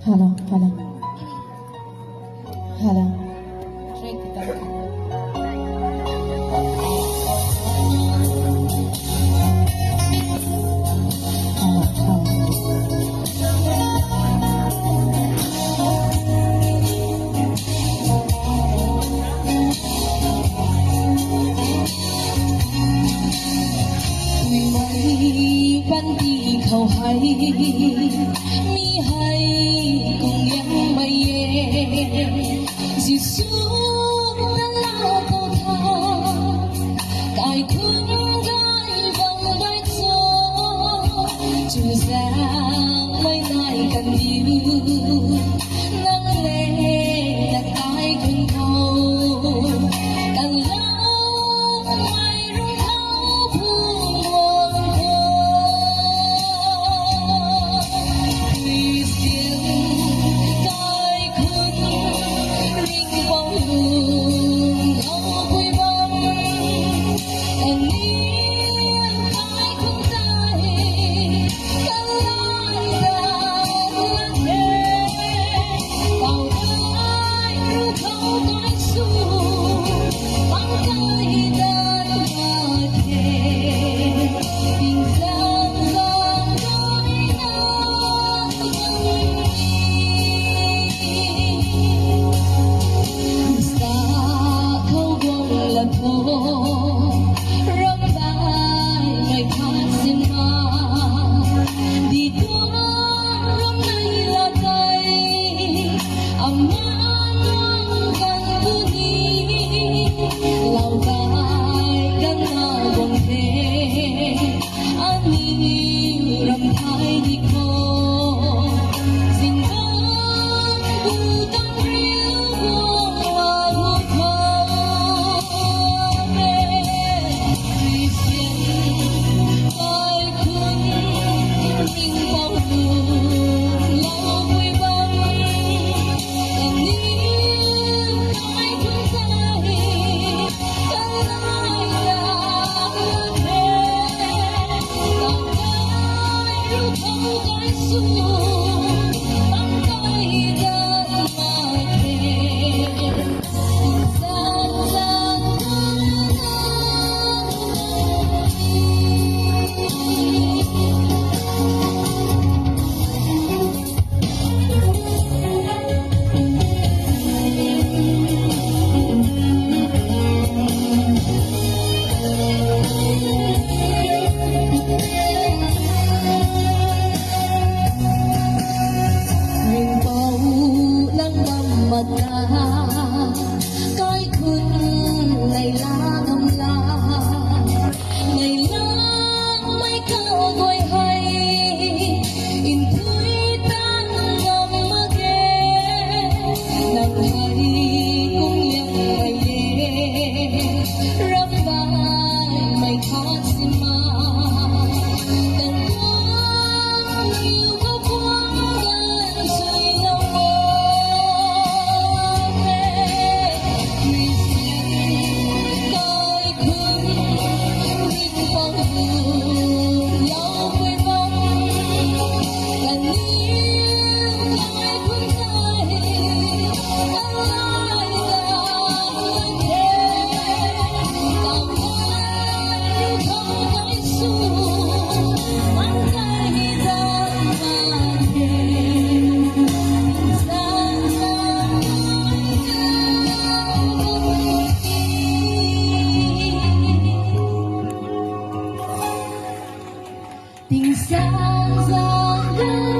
Halo, halo, halo. Try kita. Halo, halo. Vì mấy ban đi khẩu hay mi hay cùng em bay dì xuống đã lao cầu thang cài khuyên gai vòng vai gió trừ ra mấy ngày cần yêu nắng lên đặt tay khuyên thâu càng lâu mây rung thâu buông buồn vì tiếng cài khuyên ring bóng hương thâu vui vong em niềm cài khuyên tay càng lại càng thế vào tay ru khâu cõi xuống bằng cay đắng mà thề tình giang giang đôi nắng xa khâu buông là thôi rắm bay ngày tháng xin đi tuôn hôm nay là ngày aman gần bunyi lautai gana buông thế ani ram thai đi ko dinh vang bu tâm riêu buông là một màu vì xiên cõi khuyên ring bóng hương lâu vui vong em niềm cõi khuyên tay càng lại càng thế vào tay ru khâu cõi xuống bằng cay đắng mà thề gian gian ring bầu lăng băng mặt ta cõi khuyên này lá thầm lá ngày lang mấy cao gọi hay in thui tan ngầm mơ ghé nàng hay cũng em mày rắm vai mày thoát xin mà tần quang yêu có quang gần suy nhau mơ vì xiên cõi khuyên ring bóng hương nhau vui vong càng yêu cõi khuyên tay càng lại càng thế vào tay ru khâu cõi xuống bằng cay đắng mà thề gian gian tình giang giang